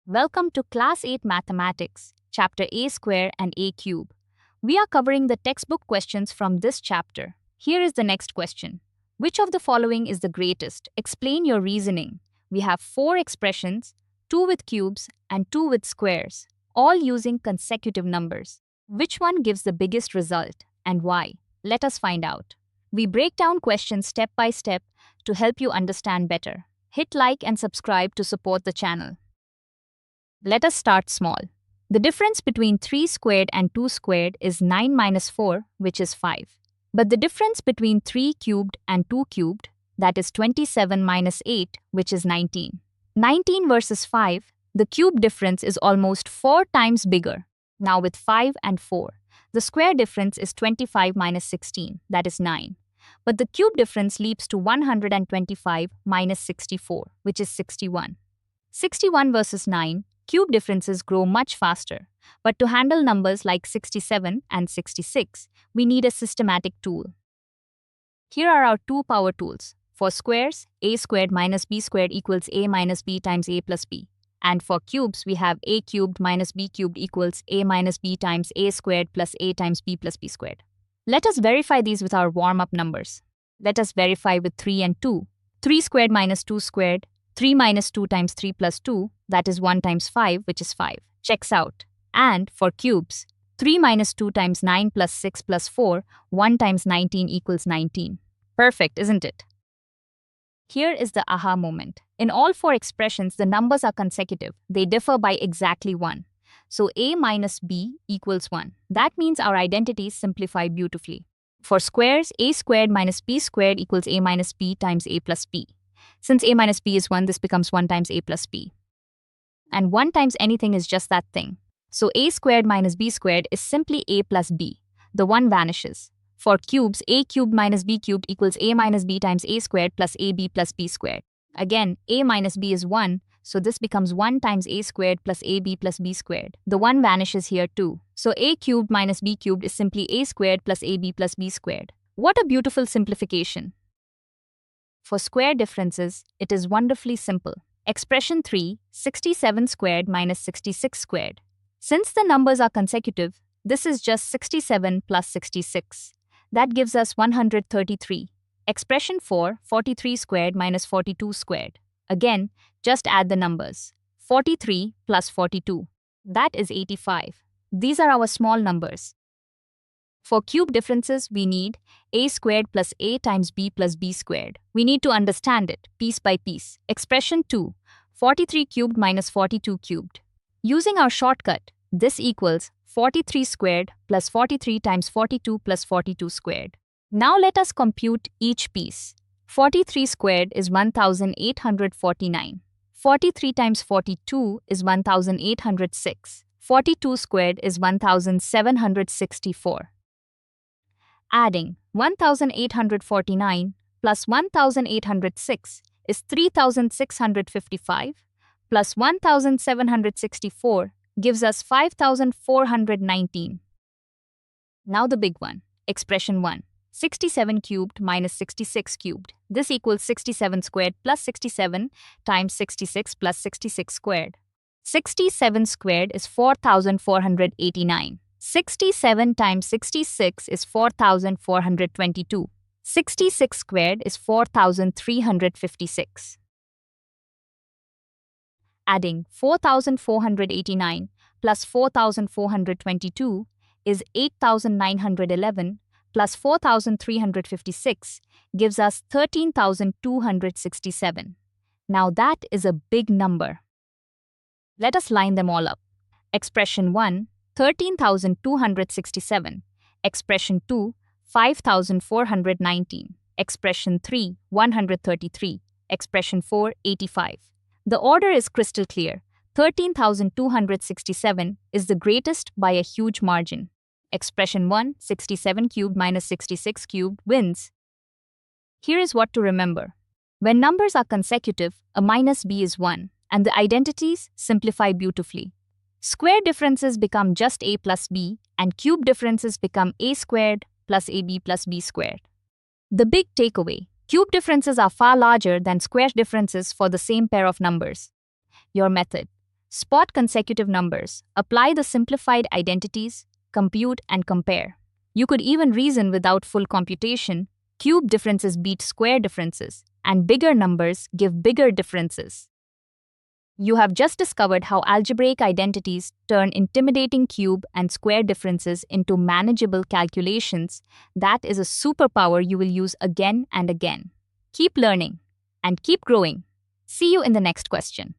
Welcome to Class 8 Mathematics, Chapter A Square and A Cube. We are covering the textbook questions from this chapter. Here is the next question. Which of the following is the greatest? Explain your reasoning. We have four expressions, two with cubes and two with squares, all using consecutive numbers. Which one gives the biggest result and why? Let us find out. We break down questions step by step to help you understand better. Hit like and subscribe to support the channel. Let us start small. The difference between 3 squared and 2 squared is 9 minus 4, which is 5. But the difference between 3 cubed and 2 cubed, that is 27 minus 8, which is 19. 19 versus 5, the cube difference is almost 4 times bigger. Now with 5 and 4, the square difference is 25 minus 16, that is 9. But the cube difference leaps to 125 minus 64, which is 61. 61 versus 9, cube differences grow much faster, but to handle numbers like 67 and 66, we need a systematic tool. Here are our two power tools. For squares, a squared minus b squared equals a minus b times a plus b. And for cubes, we have a cubed minus b cubed equals a minus b times a squared plus a times b plus b squared. Let us verify these with our warm-up numbers. Let us verify with 3 and 2. 3 squared minus 2 squared. 3 minus 2 times 3 plus 2, that is 1 times 5, which is 5. Checks out. And for cubes, 3 minus 2 times 9 plus 6 plus 4, 1 times 19 equals 19. Perfect, isn't it? Here is the aha moment. In all four expressions, the numbers are consecutive. They differ by exactly 1. So a minus b equals 1. That means our identities simplify beautifully. For squares, a squared minus b squared equals a minus b times a plus b. Since a minus b is 1, this becomes 1 times a plus b. And 1 times anything is just that thing. So a squared minus b squared is simply a plus b. The 1 vanishes. For cubes, a cubed minus b cubed equals a minus b times a squared plus ab plus b squared. Again, a minus b is 1, so this becomes 1 times a squared plus ab plus b squared. The 1 vanishes here too. So a cubed minus b cubed is simply a squared plus ab plus b squared. What a beautiful simplification. For square differences, it is wonderfully simple. Expression 3, 67 squared minus 66 squared. Since the numbers are consecutive, this is just 67 plus 66. That gives us 133. Expression 4, 43 squared minus 42 squared. Again, just add the numbers. 43 plus 42. That is 85. These are our small numbers. For cube differences, we need a squared plus a times b plus b squared. We need to understand it piece by piece. Expression 2, 43 cubed minus 42 cubed. Using our shortcut, this equals 43 squared plus 43 times 42 plus 42 squared. Now let us compute each piece. 43 squared is 1849. 43 times 42 is 1806. 42 squared is 1764. Adding 1849 plus 1806 is 3655 plus 1764 gives us 5419. Now the big one, expression 1. 67 cubed minus 66 cubed. This equals 67 squared plus 67 times 66 plus 66 squared. 67 squared is 4489. 67 times 66 is 4422. 66 squared is 4356. Adding 4489 plus 4422 is 8911 plus 4356 gives us 13267. Now that is a big number. Let us line them all up. Expression 1, 13,267. Expression 2, 5,419. Expression 3, 133. Expression 4, 85. The order is crystal clear. 13,267 is the greatest by a huge margin. Expression 1, 67 cubed minus 66 cubed wins. Here is what to remember. When numbers are consecutive, a minus b is 1, and the identities simplify beautifully. Square differences become just a plus b, and cube differences become a squared plus ab plus b squared. The big takeaway, cube differences are far larger than square differences for the same pair of numbers. Your method. Spot consecutive numbers, apply the simplified identities, compute and compare. You could even reason without full computation. Cube differences beat square differences, and bigger numbers give bigger differences. You have just discovered how algebraic identities turn intimidating cube and square differences into manageable calculations. That is a superpower you will use again and again. Keep learning and keep growing. See you in the next question.